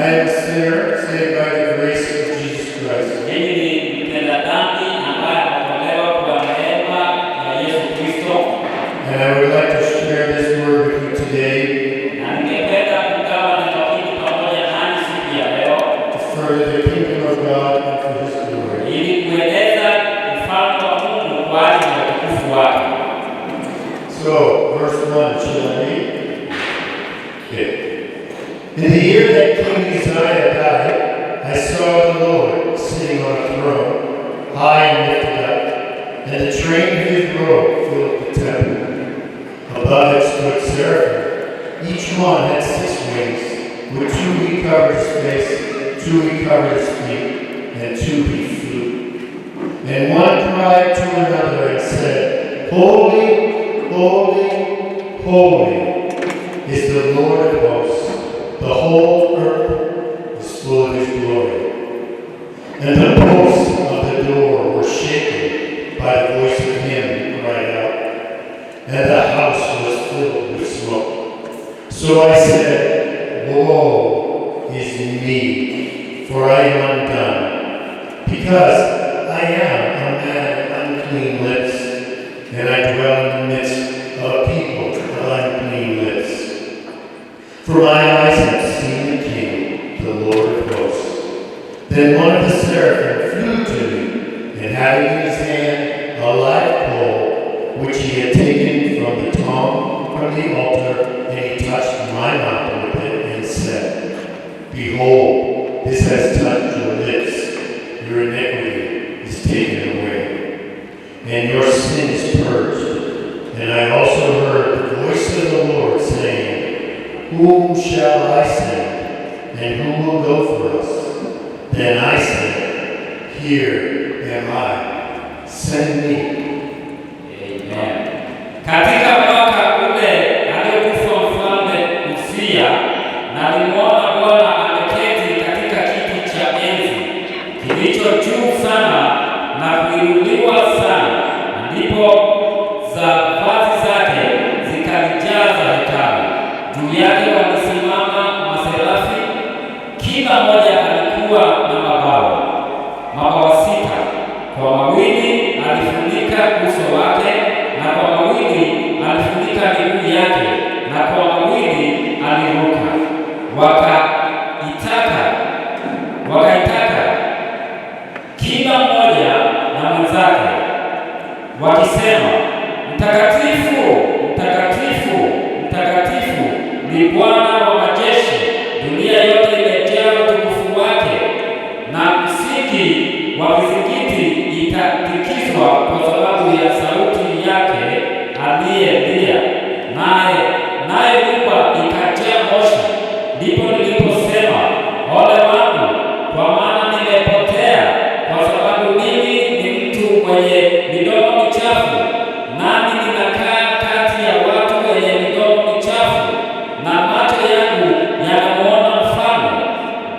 I am a sinner saved by the grace of Jesus Christ. Mimi ni mtenda dhambi ambaye ameokolewa kwa neema ya Yesu Kristo. And I would like to share this word with you today Na ningependa kugawa neno hili pamoja nanyi siku ya leo to further the kingdom of God and for His glory. ili kueleza ufalme wa Mungu kwa ajili ya utukufu wake. So, verse 1, shall I read? Okay. In the year that King Uzziah died, I saw the Lord sitting on a throne, high and lifted up, and the train of His robe filled the temple. Above it stood seraphim. Each one had 6 wings. With 2 he covered his face, 2 he covered his feet, and 2 he flew. And one cried to another and said, Holy, holy, holy is the Lord of hosts. The whole earth is full of His glory. And the posts of the door were shaken by the voice of Him who cried out, and the house was filled with smoke. So I said, Woe is me, for I am undone, because I am a man of unclean lips, and I dwell in the midst of a people of unclean lips. For my eyes have seen the King, the Lord of hosts. Then one of the seraphim flew to me, and having in his hand a live coal, which he had taken from the tongue from the altar, and he touched my mouth with it, and said, Behold, this has touched your lips. Your iniquity is taken away, and your sin is purged. And I also heard the voice of the Lord saying, Whom shall I send, and who will go for us? Then I said, Here am I, send me. Amen. Katika mwaka ule aliokufa mfalme Uzia, na alimwona Bwana ameketi katika kiti cha enzi kilicho juu sana na kuinuliwa sana, ndipo vazi zake zikalijaza hekalu. Juu yake walisimama maserafi, kila mmoja alikuwa na mabawa 6. Kwa mawili alifunika uso wake, na kwa mawili alifunika miguu yake, na kwa mawili aliruka. Wakaitaka kila mmoja na mwenzake, wakisema, Mtakatifu, mtakatifu, mtakatifu ni Bwana wa majeshi, dunia yote imejaa utukufu wake. Na msingi wa vizingiti itatikiswa kwa sababu ya sauti yake aliyelia, naye nyumba ikajaa moshi. Ndipo niliposema, Ole wangu, kwa maana nimepotea, kwa sababu mimi ni mtu mwenye midomo michafu, nami ninakaa kati ya watu wenye midomo michafu, na macho yangu yanamuona Mfalme,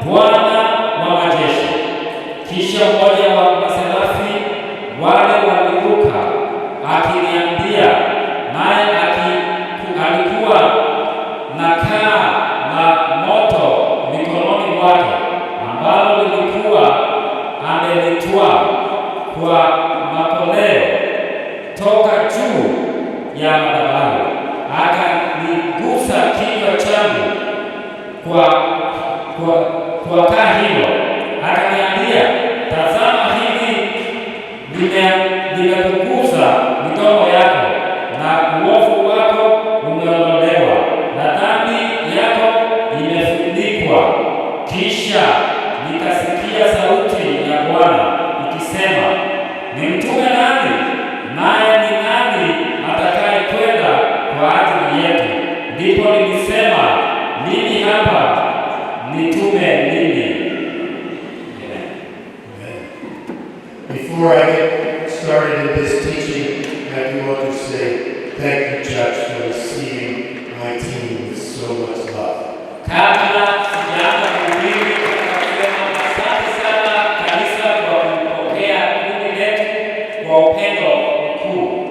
Bwana wa majeshi. Kisha mmoja wa maserafi wale waliruka akiniambia, naye alikuwa na kaa la moto mikononi mwake, ambalo lilikuwa amelitwaa kwa makoleo toka juu ya madhabahu. Akanigusa kinywa changu kwa kaa hilo, akaniambia, Tazama, hili limekugusa midomo yako, na uovu wako umeondolewa, na dhambi yako imefunikwa. Kisha nikasikia sauti ya Bwana ikisema, Nimtume nani? Naye ni nani atakaye kwenda kwa ajili yetu? Ndipo nilisema, Mimi hapa, nitume mimi. Before I get started in this teaching, I do want to say thank you, Church, for receiving my team with so much love. Kabla sijaanza kuhubiri, tunasema asante sana kanisa kwa kupokea kundi letu kwa upendo mkuu.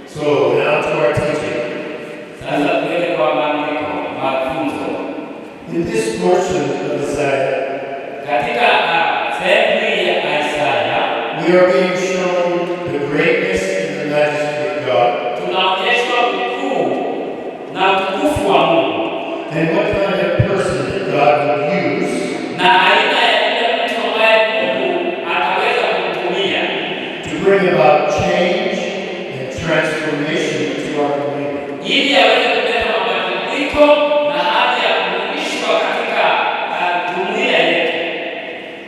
So now to our teaching. Sasa tuende kwa mafunzo. In In this portion of Isaiah, katika sehemu hii ya Isaya we are being shown the greatness and the majesty of God, tunaonyeshwa ukuu na utukufu wa Mungu and what kind of person that God would use na aina ya yule mtu ambaye Mungu ataweza kumtumia to bring about change and transformation to our community. ili aweze kuleta mabadiliko na hali ya kurudishwa katika jumuiya yetu.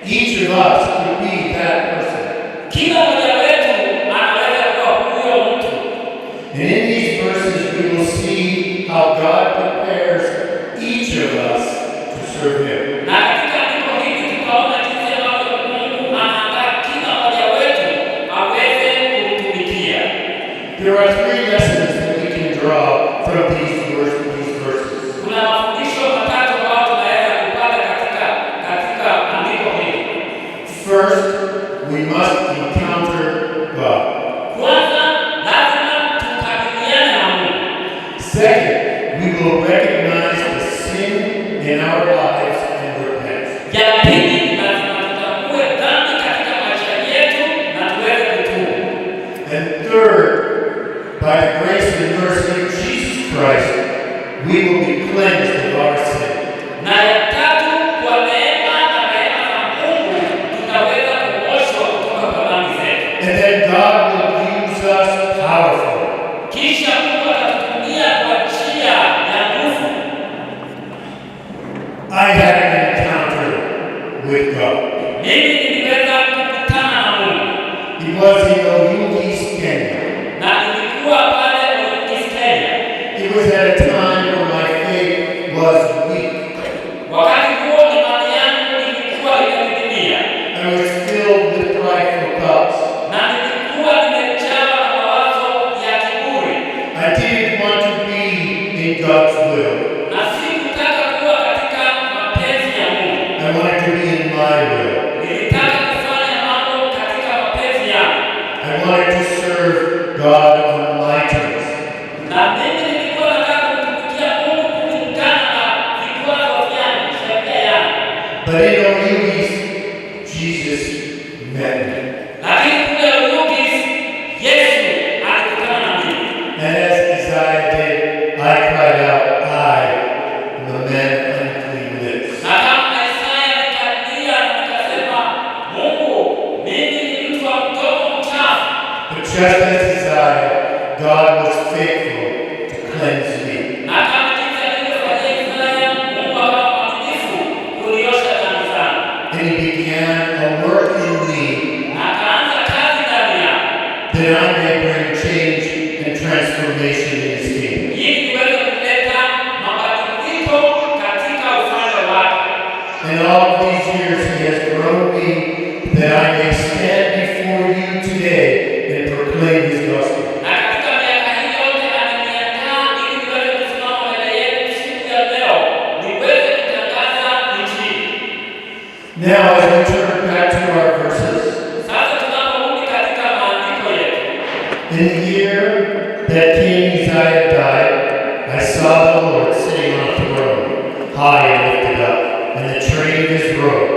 Each of us could be that person. Kila mmoja wetu anaweza kuwa huyo mtu. And in these verses we will see how God prepares each of us to serve Him. Na katika andiko hili tutaona jinsi ambavyo Mungu anaandaa kila mmoja wetu aweze kumtumikia. There are three lessons that we can draw from these verses. Kuna mafundisho matatu ambayo tunaweza kupata katika andiko hili. First, we must encounter God. Kwanza, lazima tukabiliane na Mungu. Second, we will recognize the sin in our lives and repent. Ya pili, lazima tutambue dhambi katika maisha yetu na tuweze kutubu. And third, by the grace and mercy of Jesus Christ, we will be cleansed of our sin. Na ya tatu, kwa neema na rehema za Mungu tutaweza kuoshwa kutoka kwa dhambi zetu. And then God will use us powerfully. Kisha Mungu atatutumia kwa njia ya nguvu. I had an encounter with God. Mimi niliweza kukutana na Mungu. It was in Oyugis, Kenya. Na nilikuwa pale Oyugis, Kenya. It was at a time when my faith was weak. Wakati huo imani yangu ilikuwa imedidimia. I was filled with prideful thoughts. Na nilikuwa nimejawa na mawazo ya kiburi. I didn't want to be in God's will. Na sikutaka kuwa katika mapenzi ya Mungu. I wanted to be in my will. Nilitaka kufanya mambo katika mapenzi yangu. I wanted to serve God on my terms. Na mimi nilikuwa nataka kumtumikia Mungu kulingana na vikwazo vyangu, sheria yangu. But in Oyugis, Jesus met me. Lakini kule Oyugis, Yesu alikutana na mimi. And as Isaiah did, I cried out, I am a man of unclean lips. Na kama Isaya nikalia na nikasema, Mungu, mimi ni mtu wa mdomo mchafu. But just as Isaiah, God was faithful to cleanse me. Na kama jinsi alivyofanya Isaya, Mungu akawa mwaminifu kuniosha dhambi zangu. And He began a work in me Na akaanza kazi ndani yangu. that I may bring change and transformation in His kingdom. Ili niweze kuleta mabadiliko katika ufalme wake. And all of these years He has grown me that I may stand before you today and proclaim His gospel. Na katika miaka hii yote ameniandaa ili niweze kusimama mbele yenu siku ya leo, niweze kutangaza Injili. Now, as we turn back to our verses, Sasa tunaporudi katika maandiko yetu. in the year that King Uzziah died, I saw the Lord sitting on a throne, high and lifted up, and the train of His robe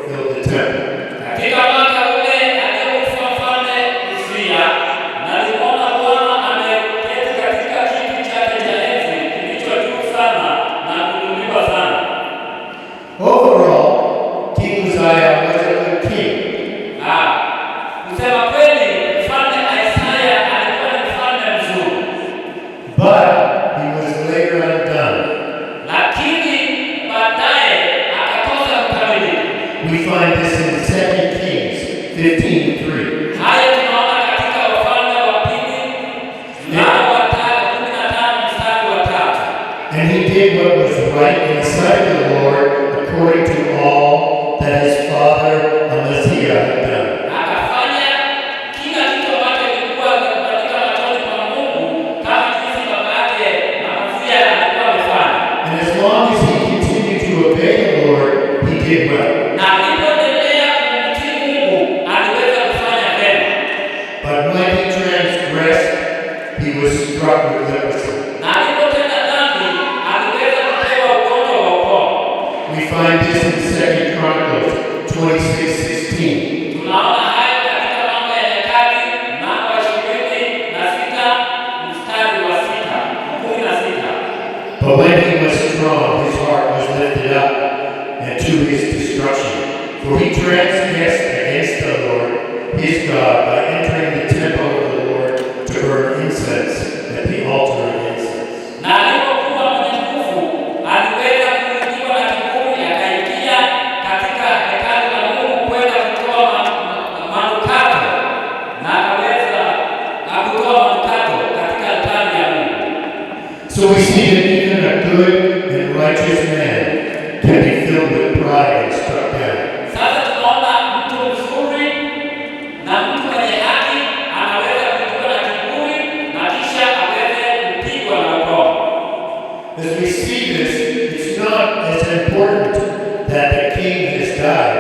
filled the temple. Katika mwaka ule aliyekufa mfalme Uzia, nalimwona Bwana ameketi katika kiti chake cha enzi kilicho juu sana na kuinuliwa sana. Overall, King Uzziah was a good king. Kusema kweli, mfalme Isaya alikuwa ni mfalme mzuri, But he was later undone. lakini baadaye akakosa kukamilika. We find this in 2 Kings 15:3. Haya tunaona katika Wafalme wa Pili mlango wa 15 mstari wa 3. And he did what was right in the sight of the Lord, according to all that his father Amaziah had done. Akafanya kila kitu ambacho kilikuwa katika machoni pa Mungu kama jinsi baba yake Amazia alikuwa amefanya. And as long as he continued to obey the Lord, he did well. Na alipoendelea kumtii Mungu aliweza kufanya vyema. But when he transgressed, he was struck with leprosy. Na alipotenda dhambi aliweza kupewa ugonjwa wa ukoma. We find this in 2 Chronicles 26:16. Tunaona hayo katika Mambo ya Nyakati mlango wa 26 mstari wa 16. But when he was strong, his heart was lifted up and to his destruction. For he transgressed against the Lord his God by entering the temple of the Lord to burn incense at the altar of incense. Na alipokuwa mwenye nguvu, aliweza kuingiwa na kiburi, akaingia katika hekalu la Mungu kwenda kutoa manukato, na akaweza kutoa manukato katika altari ya Mungu. So we see that even a good and righteous man can be filled with pride and struck down. Sasa tunaona mtu mzuri na mtu mwenye haki anaweza kuingiwa na kiburi na kisha aweze kupigwa na ukoma. As we see this, it's not as important that the king has died.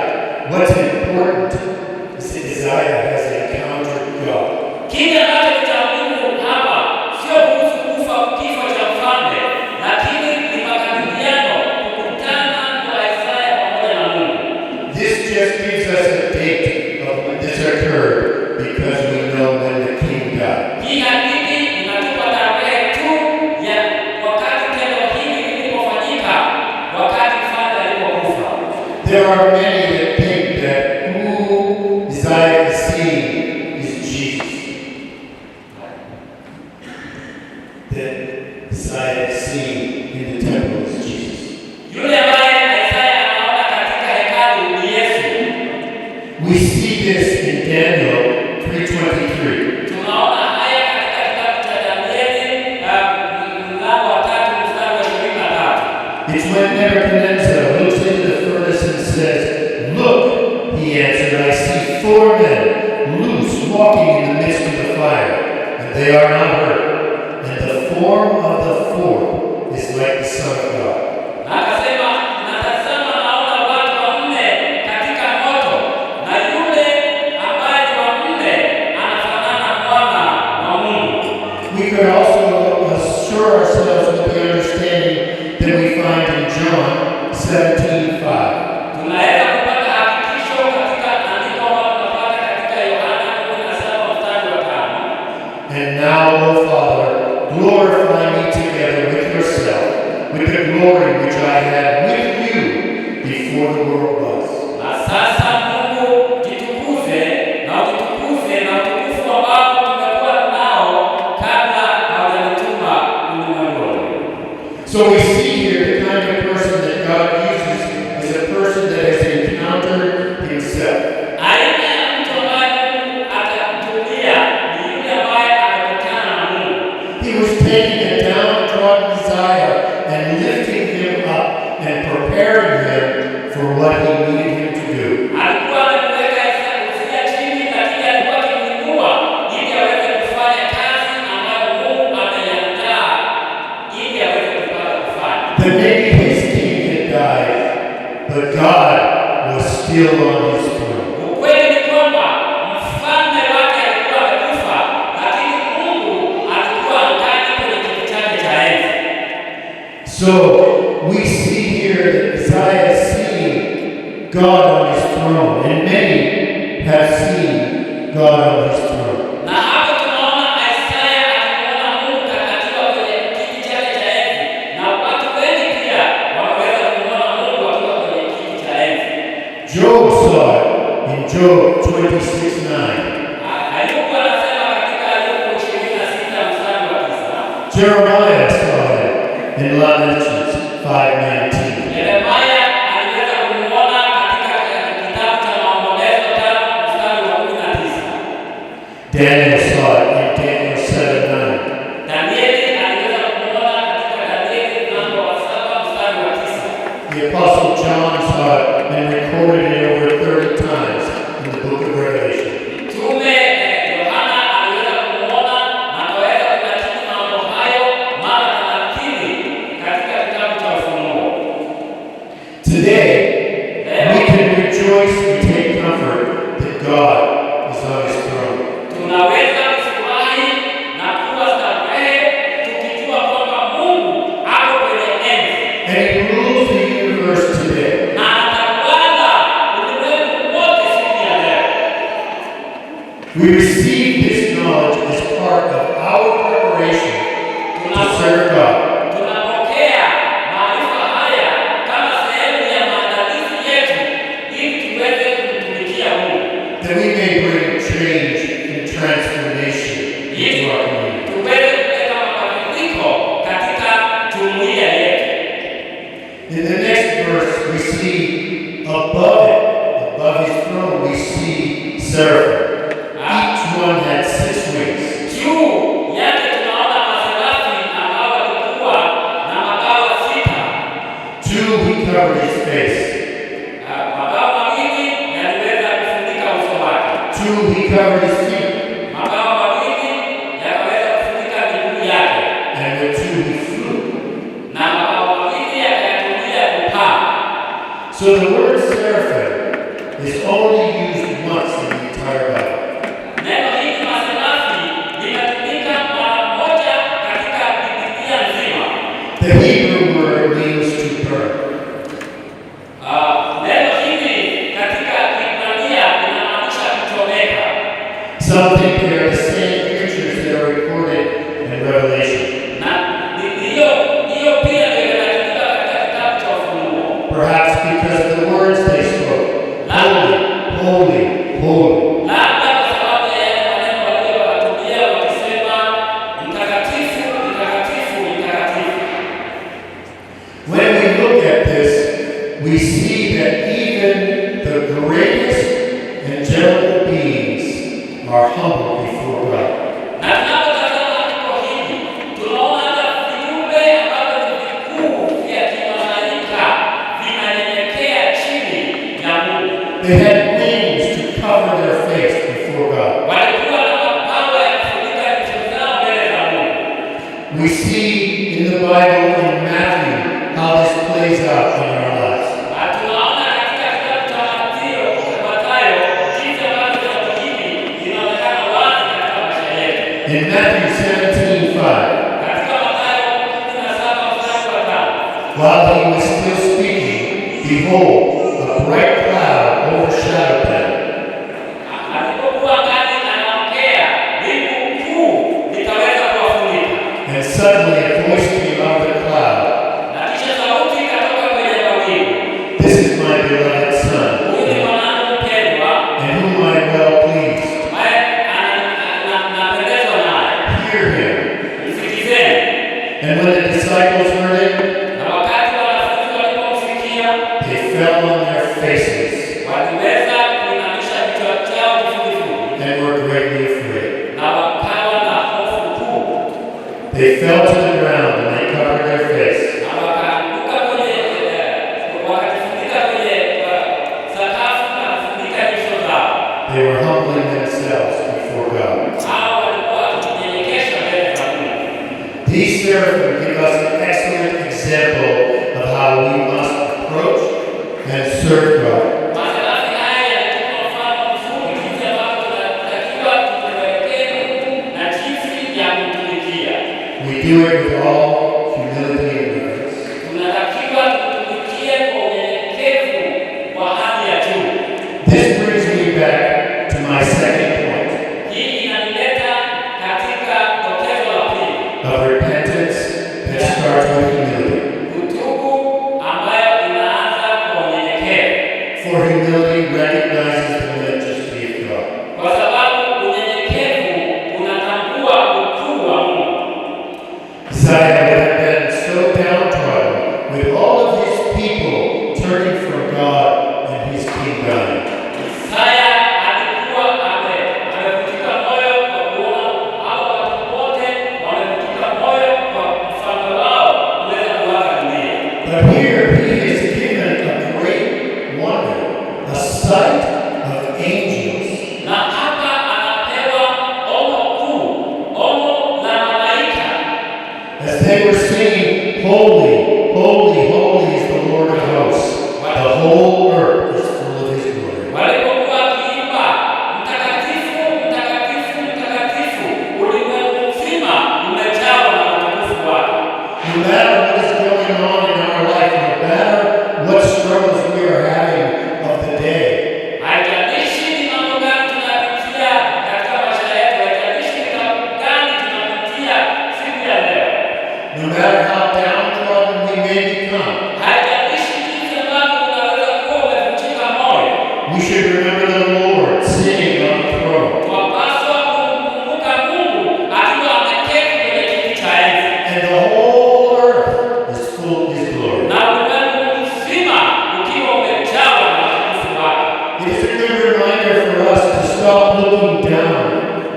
What's important is that Isaiah has encountered God. Kile ambacho cha muhimu hapa sio kuhusu kufa kifo cha mfalme, lakini ni makabiliano, kukutana kwa Isaya pamoja na Mungu. This just gives us a date of when this occurred because we know when the king died. Hii hadithi inatupa tarehe tu ya wakati tendo hili lilipofanyika, wakati mfalme alipokufa. There are many that think that who Isaiah is seeing is Jesus. That Isaiah is seeing in the temple is Jesus. Yule ambaye Isaya anaona katika hekalu ni Yesu. We see this in Daniel 3:23. Tunaona haya katika kitabu cha Danieli mlango wa 3 mstari wa 23. It's when Nebuchadnezzar looks into the furnace and says, "Look," he answered, "I see 4 men loose walking in the midst of the fire, and they are not hurt. And the form of the 4th is like the Son of God." Na akasema, natazama naona watu wanne katika moto, na yule ambaye ni wa nne anafanana mwana wa Mungu. We could also assure ourselves with the understanding that we find in John 17:5. Tunaweza kupata hakikisho katika andiko ambalo tunapata katika Yohana 17 mstari wa 5. And now, O Father, glorify me together with yourself, with the glory which I had with you before the world was. Na sasa Mungu jitukuze na utukufu ambao tumekuwa nao kabla haujatuma ulimwenguni. So we see here the kind of person that God uses is a person that has encountered himself. Aina ya mtu ambaye Mungu atamtumia ni yule ambaye amekutana na Mungu. He was taking a downtrodden Isaiah and lifting him up and preparing him for what he needed him to do. Alikuwa amemweka Isaya chini, lakini alikuwa akimuinua ili aweze kufanya kazi ambayo Mungu ameiandaa ili aweze kupata kufanya. That maybe his king had died, but God was still on his throne. Ukweli ni kwamba mfalme wake alikuwa amekufa, lakini Mungu alikuwa angali kwenye kiti chake cha enzi. So we see here that Isaiah is seeing God on his throne, and many have seen God on his throne. Na hapo tunaona Isaya akimuona Mungu akiwa kwenye kiti chake cha enzi, na watu wengi pia wameweza kumuona Mungu akiwa kwenye kiti cha enzi. Job saw it in Job 26:9. Ayubu anasema katika Ayubu 26 mstari wa 9. Jeremiah saw it in Lamentations 5:19. Yeremia aliweza kumuona katika kitabu cha Maombolezo 5 mstari wa 19. Daniel saw it in Daniel 7:9. Danieli aliweza kumuona katika Danieli mlango wa 7 mstari wa 9. The Apostle John saw it and recorded it over 30 times in the book of Revelation. Mtume Yohana aliweza kumuona na akaweza kunakili mambo hayo mara 30 katika kitabu cha Ufunuo. Today, we can rejoice and take comfort that God is on his throne. Tunaweza kufurahi na kuwa starehe tukijua kwamba Mungu ako kwenye enzi. And he rules the universe today. seraphim. Each one had 6 wings. Juu yake tunaona maserafi ambao walikuwa na mabawa 6. 2 he covered his face. Mabawa mawili yaliweza kufunika uso wake. 2 he covered his feet. Mabawa mawili yakaweza kufunika miguu yake. And with 2 he flew. Na mabawa mawili yakatumia kupaa. So the word seraphim is only used once in the entire Bible. Neno hili maserafi linatumika mara moja katika Biblia nzima. The Hebrew word means to burn. Neno hili katika Kiebrania linamaanisha kuchomeka. Some think they are the same creatures that are recorded in Revelation. Na hiyo pia ndio inatumika katika kitabu cha Ufunuo. Perhaps because of the words they spoke. Holy, holy, holy. Labda kwa sababu ya yale maneno waliowatumia wakisema mtakatifu, mtakatifu, mtakatifu. When we look at this, we see that even the greatest angelical beings are humble before God. Na tunapotazama andiko hili, tunaona hata viumbe ambavyo ni vikuu vya kimalaika vinanyenyekea chini ya Mungu. They had wings to cover their face before God. Walikuwa na mabawa ya kufunika vichwa vyao mbele za Mungu. We see in the Bible in Matthew how this plays out in our lives. Tunaona katika kitabu cha Mathayo jinsi ambavyo jambo hili linaonekana wazi katika maisha yetu. In Matthew 17:5, Katika Mathayo 17:5, while he was still speaking, behold, a bright cloud overshadowed them. alipokuwa ngali anaongea, wingu kuu likaweza kuwafunika. And suddenly a voice came out of the cloud. Na kisha sauti ikatoka kwenye mawingu. This is my beloved Son, Huyu ni mwanangu mpendwa, in whom I am well pleased. ambaye napendezwa naye. Hear him. Msikizeni. And when the disciples heard it, Na wakati wanafunzi walipomsikia, they fell on their faces waliweza kuinamisha vichwa vyao kifudifudi and were greatly afraid. na wakawa na hofu kuu. They fell to the ground and they covered their face. Na wakaanguka wakajifunika kwenye sakafu na kufunika nyuso zao. They were humbling themselves before God. Hao walikuwa wakijinyenyekesha mbele za Mungu. These seraphim give us an excellent example of how we must approach and serve God. Maserafi haya yanatupa mfano mzuri jinsi ambavyo tunatakiwa tumwelekee Mungu na jinsi ya kumtumikia. We do it with all humility and reverence. Tunatakiwa tutumikie kwa unyenyekevu wa hali ya juu. This brings me back to my second point Hii inanileta katika dokezo la pili, of repentance that starts with humility. utubu ambayo inaanza kwa unyenyekevu, For humility recognizes the majesty of God. kwa sababu unyenyekevu unatambua ukuu wa Mungu. Isaiah would have been so downtrodden with all of his people turning from God and his kingdom. Isaya alikuwa amevunjika moyo kwa kuona hao watu wote wamevunjika moyo kwa mfano wao kuweza kuaga dunia. But here he is given a great wonder, a sight of It is a good reminder for us to stop looking down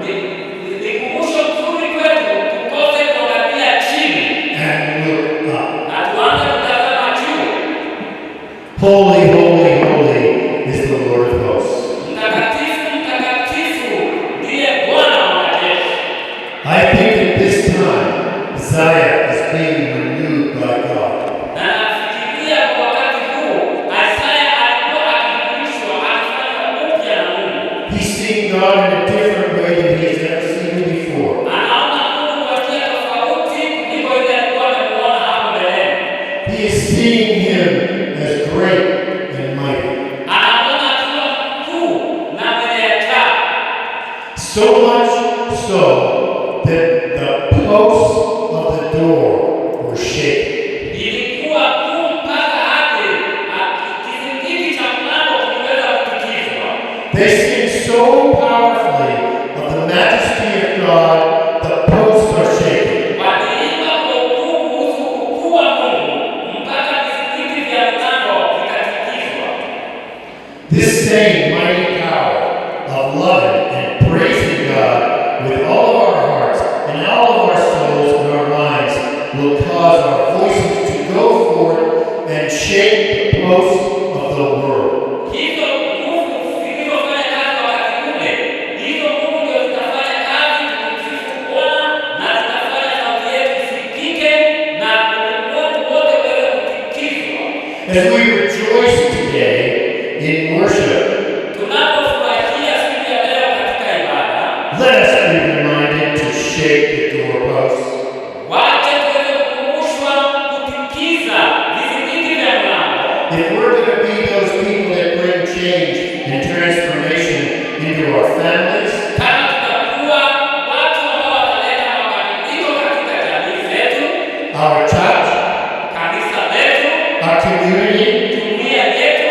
Ni kumbusho mzuri kwetu tukose kuangalia chini and look up. na tuanze kutazama juu. Holy, holy, holy is the Lord of hosts. Mtakatifu, mtakatifu ndiye Bwana wa majeshi. I think at this time, Isaiah is being renewed by God. Na nafikiria kwa wakati huu Isaya alikuwa akifundishwa akifanya upya na Mungu. He's seeing God in a different way than he has ever seen him before. Anaona Mungu kwa njia tofauti kuliko ile alikuwa amemuona hapo mbeleni. He is seeing him as great and mighty. Anaona akiwa mkuu na mwenye ajabu. So much so that the posts of the door were shaken. Ilikuwa kuu mpaka hadi kizingiti cha mlango kiliweza kutikizwa. They sing so powerfully of the majesty of God, the posts are shaken. Waliimba kwa ukuu kuhusu ukuu wa Mungu mpaka vizingiti vya mlango vikatikizwa. This same mighty power of loving and praising God with all of our hearts and all of our souls and our minds will cause our voices to go forth and shake the posts of the world. Hizo nguvu zilizofanya kazi wakati ule, hizo nguvu ndio zitafanya kazi tukimsifu Bwana na zitafanya sauti yetu isikike na ulimwengu wote uweze kutikizwa. As we rejoice today in worship, Tunapofurahia siku ya leo katika ibada, let us be reminded to shake the doorposts. wacha tuweze kukumbushwa kutikiza vizingiti vya mlango. If we're going to be those people that bring change and transformation into our families, Kama tutakuwa watu ambao wataleta mabadiliko katika jamii zetu, our church, kanisa letu, our community, jumuiya yetu,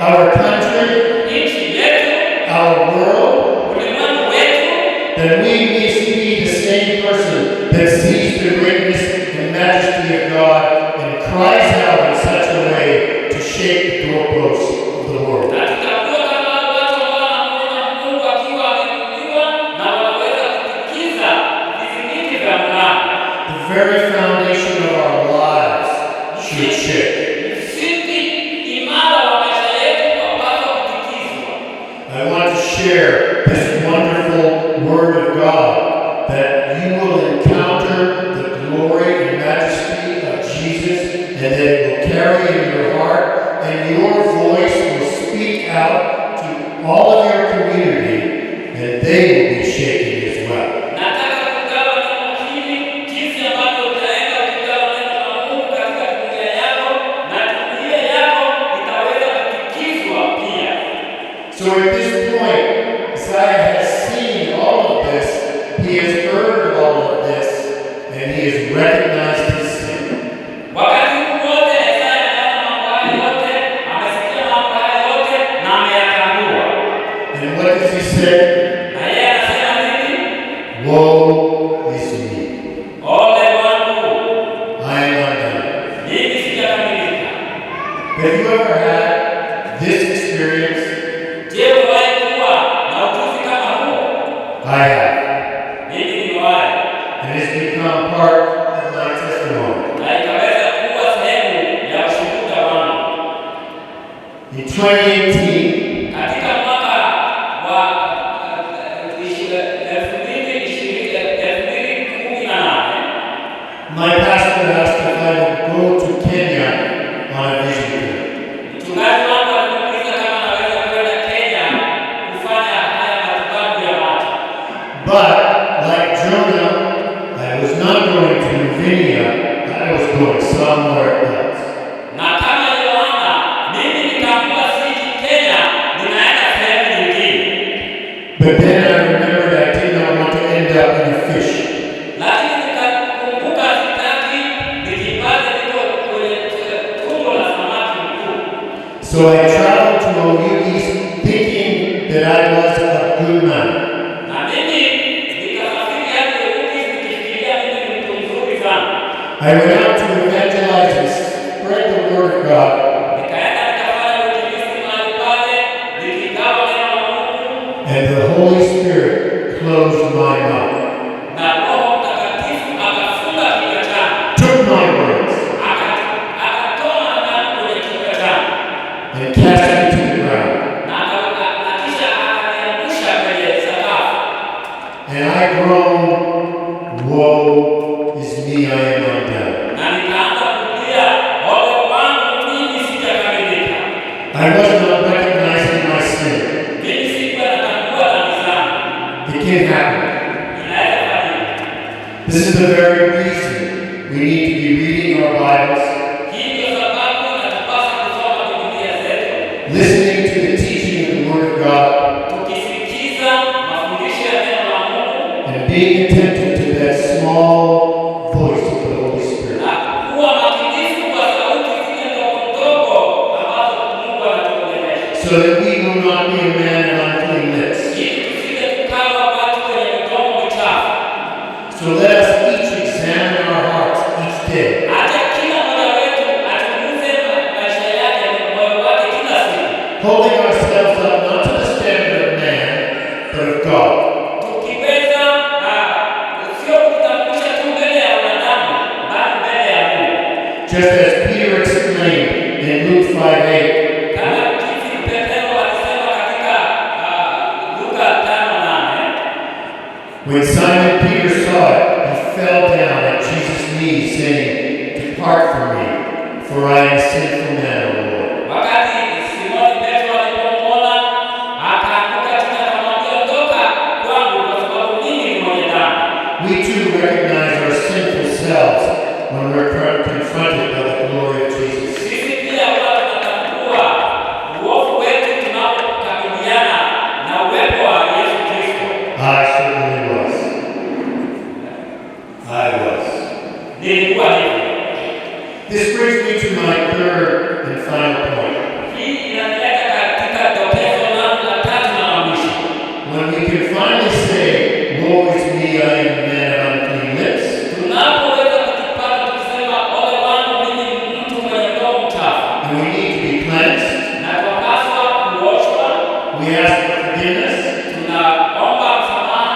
our country, nchi yetu, our world, ulimwengu wetu, then we need to be the same person that sees the greatness and majesty of God and cries out in such a way to shake the doorposts of the world. na tutakuwa kama watu ambao wanamuona Mungu akiwa ameinuliwa na wanaweza kutikiza vizingiti vya mlango. The very foundation of our lives should shake. Msingi imara wa maisha yetu wapaswa kutikizwa. I want to share this wonderful word of God that you will encounter the glory and majesty of Jesus and that it will carry in your heart and your voice will speak out to all of your community and they will be shaken as well. Nataka kugawa neno hili jinsi ambavyo utaenda ukigawa neno la Mungu katika jumuiya yako na jumuiya yako itaweza kutikizwa pia. So at this point, Isaiah has seen all of this, he has heard all of this, and he has recognized his sin. Wakati huu wote Isaya anaona mambo haya yote, amesikia mambo haya yote na ameyatambua. And what does he say? Na yeye anasema nini? Woe is me. Ole wangu, I am undone. mimi sijakamilika. Have you ever had this experience? Je, umewahi kuwa na ujuzi kama huo? I have. Mimi nimewahi. And it's become part of my testimony. Na ikaweza kuwa sehemu ya ushuhuda wangu. In 2018, Katika mwaka wa 2018, my pastor asked if I would go to Kenya on a vision trip. mchungaji wangu alimuuliza kama anaweza kwenda Kenya kufanya haya matibabu ya macho. But like Jonah, I was not going to Ravinia, I was going somewhere else. Na kama Yohana, mimi nikaamua siji Kenya, ninaenda sehemu nyingine. But then I remembered I did not want to end up in a fish. Lakini nikakumbuka sitaki nijipate niko kwenye tumbo la samaki mkuu. So I traveled to Oyugis thinking that I was a good man. Na mimi nikasafiri hadi Oyugis nikifikiria mimi ni mtu mzuri sana. I went out to evangelize and spread the word of God. Nikaenda nikafanya uinjilisti mahali pale, And the Holy Spirit closed my mouth. Na Roho Mtakatifu akafunga kinywa changu. Took my words. Akatoa maneno kwenye kinywa changu. And cast it to the ground. Na kisha akaniangusha kwenye sakafu. And I groaned, woe is me, I am undone. Na nikaanza kulia, ole wangu mimi sijakamilika. I was not recognizing my sin. Mimi sikuwa natambua dhambi zangu. It can't happen. Inaweza fanyika. This is the very reason we need to be reading our Bibles, Hii ndio sababu inatupasa kusoma Biblia zetu, listening to the teaching of the Word of God, tukisikiza mafundisho ya neno la Mungu and being attentive to that small voice of the Holy Spirit. na kuwa makinifu kwa sauti zile ndogo ndogo ambazo Mungu anatuongelesha, So that we will not be a man of unclean lips. ili tusije tukawa watu wenye midomo michafu. So let us each examine our hearts each day, Hata kila mmoja wetu achunguze maisha yake na moyo wake kila siku, holding ourselves up not to the standard of man, but of God. tukiweza sio kutambulisha tu mbele ya wanadamu, bali mbele ya Mungu. Just as Peter exclaimed in Luke 5:8, Kama jinsi Petro alisema katika Luka 5:8, when Simon Peter saw it, he fell down at Jesus' knees, saying, Depart from me, for I am a sinful man, O Lord. wakati Simoni Petro alipomwona akaanguka chini akamwambia, ondoka kwangu kwa sababu mimi ni mwenye dhambi. We too recognize our sinful selves when we're confronted by the glory of Jesus. Sisi pia huwa tunatambua uovu wetu tunapokabiliana na uwepo wa Yesu Kristo. I certainly was. I was. Nilikuwa hivyo. This brings me to my third and final point. Hii inaleta katika dokezo langu la tatu na la mwisho. When we can finally say, Woe is me, I am a man of unclean lips, Tunapoweza kujipata tukisema ole wangu mimi ni mtu mwenye roho mchafu, and we need to be cleansed, na tunapaswa kuoshwa, we ask for forgiveness, tunaomba msamaha,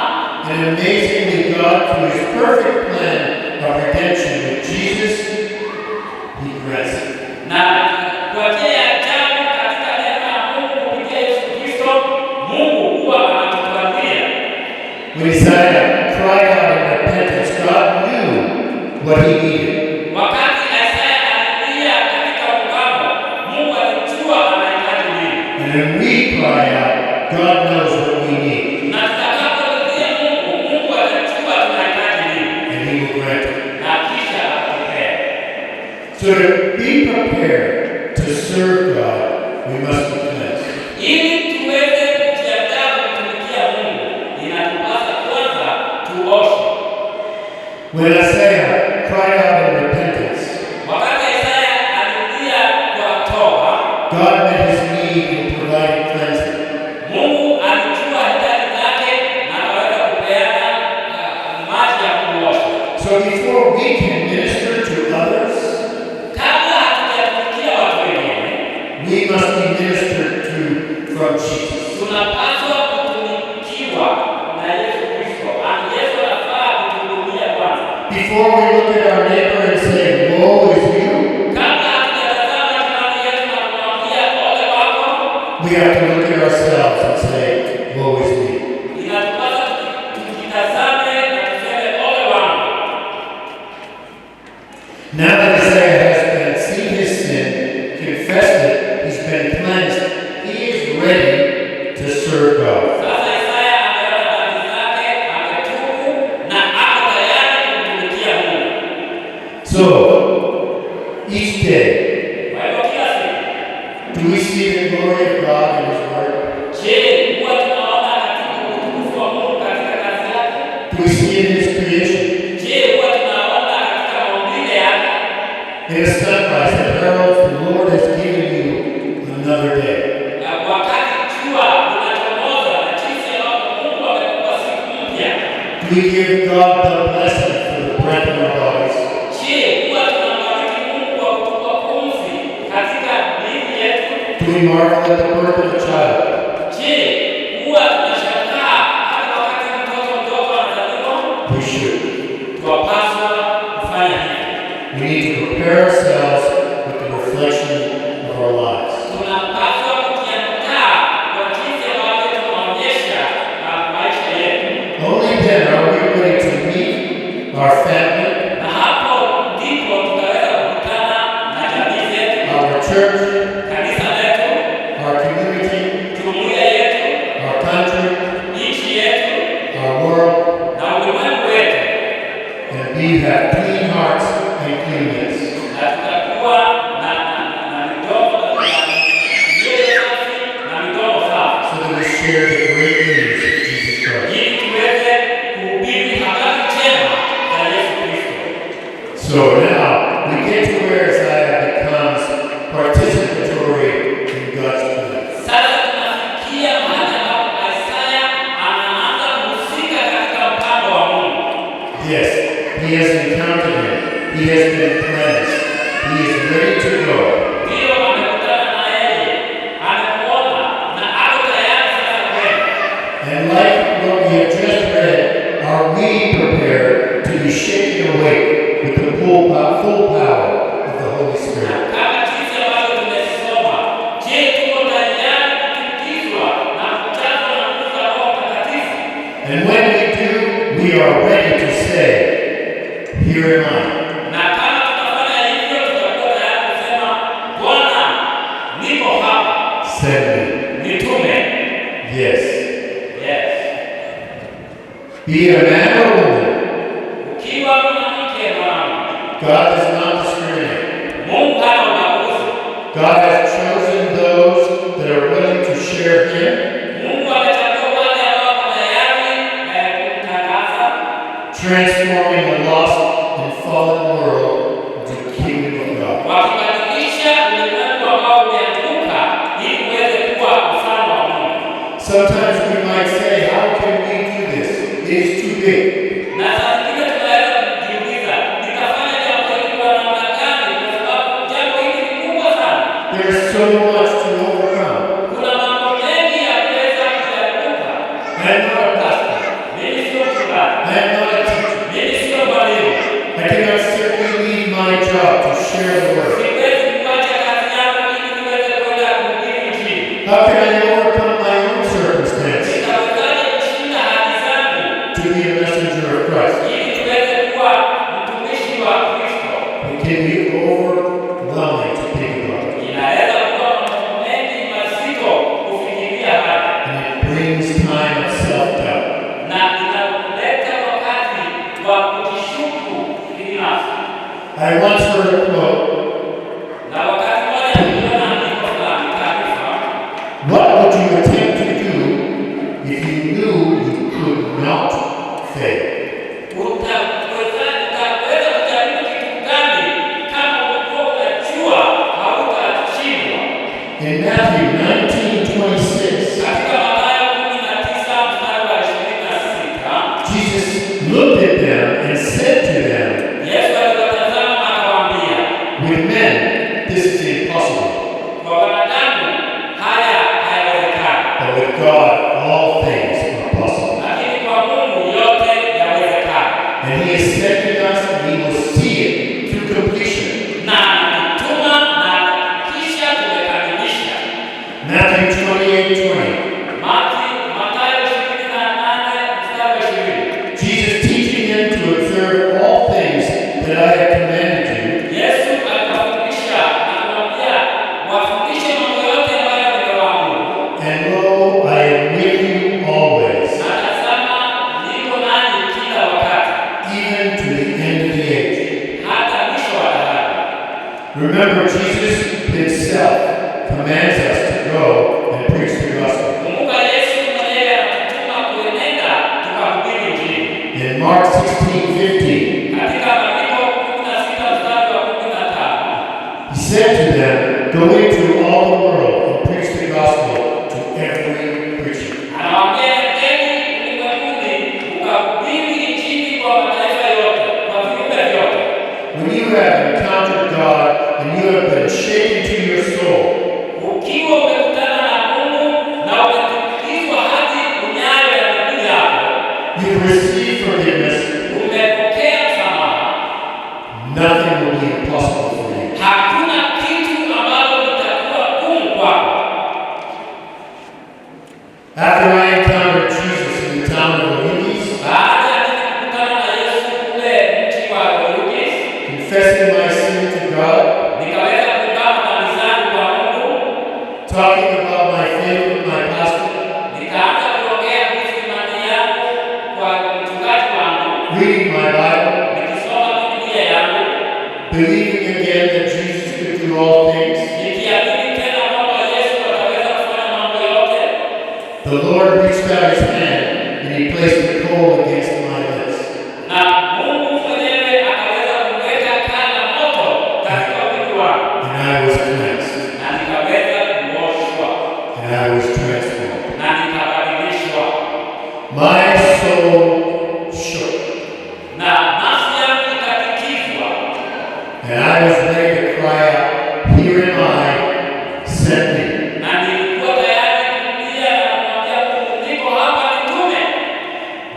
and amazingly God, through His perfect plan of redemption with Jesus, He grants it. na kwa njia ya ajabu katika neema ya Mungu kupitia Yesu Kristo, Mungu huwa anatupatia. When Isaiah cried out in repentance, God knew what he needed. Wakati Isaya alilia katika ungamo, Mungu alijua anahitaji nini. And when we cry out, God knows what we need, Na tutakaporudia Mungu, Mungu atajua tunahitaji nini. and He will grant it. Na kisha atatupea. So to be prepared to serve God, we must be cleansed. Ili tuweze kujiandaa kumtumikia Mungu, inatupasa kwanza tuoshwe. When Isaiah cried out in repentance, Wakati Isaya alilia kwa toba, God met his need and provided cleansing. Mungu alijua hitaji lake na akaweza kupeana maji ya kuosha. So before we can minister to others, Kabla hatujatumikia watu wengine, we must be ministered to from Jesus. tunapaswa kutumikiwa na Yesu Kristo. Yesu anafaa kutuhudumia kwanza. Before we look at our neighbor and say, Woe is you, Kabla hatujatazama jirani yetu na kumwambia ole wako, we have to look at ourselves and say, Woe is me. inatupasa tukitazame na tuseme ole wangu. Now that Isaiah has been seen his sin, confessed it, he's been cleansed, he is ready to serve God. Sasa Isaya ameona dhambi zake, ametubu na ako tayari kumtumikia Mungu. So, each day, Kwa hivyo kila siku, do we see the glory of God in His Word? je, huwa tunaona katika utukufu wa Mungu katika kazi yake? Do we see it in His creation? Je, huwa tunaona katika maumbile yake? In a sunrise that heralds the Lord has given you another day. Na wakati jua linachomoza na jinsi ambavyo Mungu amekupa siku mpya, Do we give God the blessing for the breath in our bodies? je, huwa tunambariki Mungu kwa kutupa pumzi katika miili yetu? Do we marvel at the birth of a child? Je, huwa tunashangaa prepare ourselves with the reflection of our lives. Tunapaswa kujiandaa kwa jinsi ambavyo tunaonyesha maisha yetu. Only then are we ready to meet our family, Na hapo ndipo tutaweza kukutana na jamii zetu, our church, kanisa letu, our community, jumuiya yetu, our country, nchi yetu our world, na ulimwengu wetu, and we have clean hearts and cleanness. na tutakuwa na midomo mioyo safi na midomo safi, So that we share the great news of Jesus Christ. ili tuweze kuhubiri habari njema za Yesu Kristo. So now we get to where Isaiah becomes participatory in God's plan. Sasa tunafikia mahali ambapo Isaya anaanza kuhusika katika mpango wa Mungu. Yes, he has encountered him. He has been cleansed. He is ready to go. Ndiyo, amekutana na yeye, amekuona na ako tayari sasa kwenda. And like what we have just read, are we prepared to be shaken awake with the full power of the Holy Spirit? Kama jinsi ambavyo tumesoma, je, tuko tayari kutikizwa na kujazwa na nguvu za Roho Mtakatifu? And when we do, we are ready to say, "Here am I. Na kama tutafanya hivyo, tutakuwa tayari kusema, Bwana, niko hapa, Send me." nitume. Yes. Yes. Be a man or woman. Ukiwa mwanamke mwanamke, God does not discriminate. Mungu hana ubaguzi. God has chosen those that are willing to share Him, Mungu amechagua wale ambao wako tayari kumtangaza, transforming a lost and fallen world into the kingdom of God. wakibadilisha ulimwengu ambao umeanguka ili uweze kuwa ufalme wa Mungu. Sometimes we might say, "How can we do this? It is too big." Na saa zingine tunaweza kujiuliza, nitafanya jambo hili kwa namna gani? Kwa sababu jambo hili ni kubwa sana. There is so much to overcome. Kuna mambo mengi ya kuweza kuyaepuka. I am not a pastor. Mimi sio mchungaji, I am not a teacher. mimi sio mwalimu. I cannot simply leave my job to share the word. Siwezi kuacha kazi yangu ili niweze kwenda kuhubiri Injili. How can I overcome my own circumstance Nitawezaje kushinda hali zangu to be a messenger of Christ? ili niweze kuwa mtumishi wa Kristo? It can be overwhelming to think about. Inaweza kuwa mambo mengi mazito kufikiria haya, And it brings time of self-doubt. na inaleta wakati wa kujishuku binafsi. I once heard a quote, Na wakati mmoja niliona andiko fulani, taarifa, "What would you attempt to do if you knew you could not fail?" utaweza kujaribu kitu gani kama ulikuwa unajua hautashindwa? In Matthew 19:26, Katika Mathayo 19 mstari wa 26, Jesus looked at them and said to them, Yesu aliwatazama akawaambia, "With men, this is impossible, kwa wanadamu haya hayawezekani, but with God, all things are possible." lakini kwa Mungu yote yawezekana. And He is sending us, and we will see it through completion. Na anatutuma na kisha tumekamilisha. Matthew 28:20. Mathayo 28 mstari wa 20. Jesus teaching them to observe all things that I have commanded you. Yesu akawafundisha na kuambia wafundishe mambo yote ambayo nimewaamuru. And lo, I am with you always, Na tazama, niko nanyi kila wakati, even to the end of the age. hata mwisho wa dahari. Remember, Jesus Himself commands us to go and preach After I encountered Jesus in the town of Elymas, Baada ya mimi kukutana na Yesu kule mji wa Elymas, confessing my sin to God, nikaweza kuungama dhambi zangu kwa Mungu, talking about my faith with my pastor, nikaanza kuongea kuhusu imani yangu kwa mchungaji wangu, reading my Bible, nikisoma Biblia yangu, believing again that Jesus could do all things. nikiamini tena kwamba Yesu ataweza kufanya mambo yote. The Lord reached out his hand and he placed a coal against my lips. Na Mungu mwenyewe akaweza kuweka kaa la moto katika mwili wangu, And I was cleansed. na nikaweza kuoshwa And I was transformed. na nikabadilishwa, My soul shook. na nafsi yangu ikatikizwa, And I was ready to cry out, "Here am I, send me." na nilikuwa tayari kulia na kumwambia Mungu, niko hapa, nitume.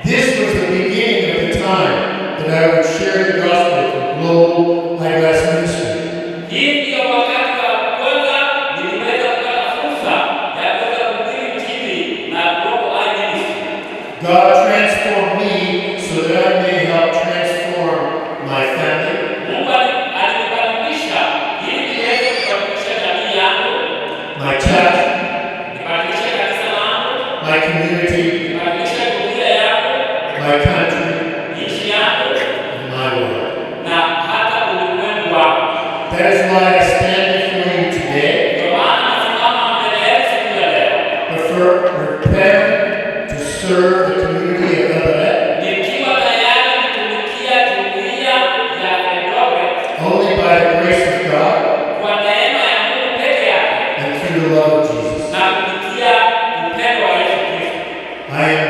This was the beginning of the time that I would share the gospel through Global Eyeglass Ministry. Hii ndio wakati wa kwanza niliweza kupata fursa ya kuweza kuhubiri Injili na Global Eye Ministry. God transformed me so that I may help transform my family, Mungu alinibadilisha ili niweze kubadilisha jamii yangu, my church, nibadilishe kanisa langu, my community, nibadilishe familia yangu, my country, nchi yangu and my world. na hata ulimwengu wangu. That is why I stand before you today, Ndio maana nasimama mbele yenu siku ya leo prepared to serve the community of Eldoret nikiwa tayari kutumikia jumuiya ya Eldoret only by the grace of God kwa neema ya Mungu peke yake and through the love of Jesus. na kupitia upendo wa Yesu Kristo. I am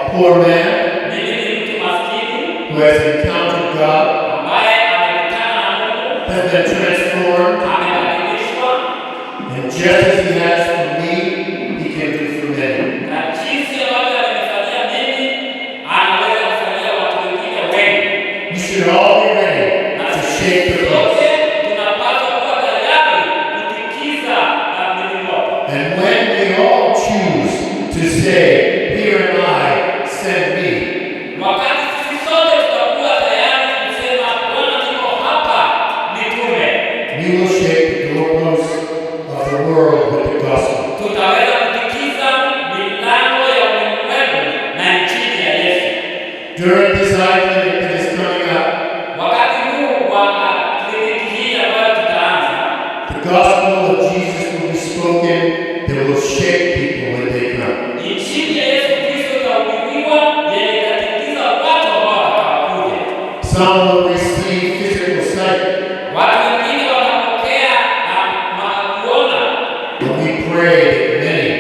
a poor man Mimi ni mtu maskini who has encountered God, ambaye amekutana na Mungu, has been transformed, amebadilishwa, and just as He has for me, He can do for many. na jinsi ambavyo amenifanyia mimi anaweza kufanyia watu wengine wengi. We should all be ready to shake the place. Sote tunapaswa kuwa tayari kutikiza na milimoto. And when we all choose to say, "Here am I, send me," Wakati sisi sote tutakuwa tayari kusema Bwana, niko hapa, nitume, we will shake the doorposts of the world with the gospel. tutaweza kutikiza milango ya ulimwengu na injili ya Yesu. During this eye clinic that is coming up, Wakati huu wa kliniki hii ambayo tutaanza, the gospel of Jesus will be spoken that will shake people when they come. injili ya Yesu Kristo itahubiriwa yenye itatikiza watu ambao watakaokuja. Some will receive physical sight, Watu wengine watapokea kuona, but we pray that many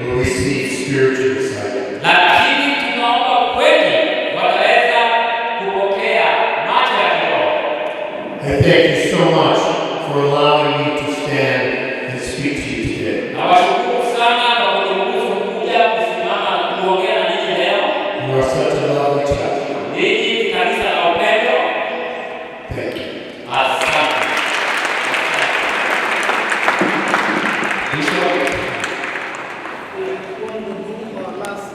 will receive spiritual sight. lakini tunaomba wengi wataweza kupokea macho ya kiroho. I thank you so much for allowing me to stand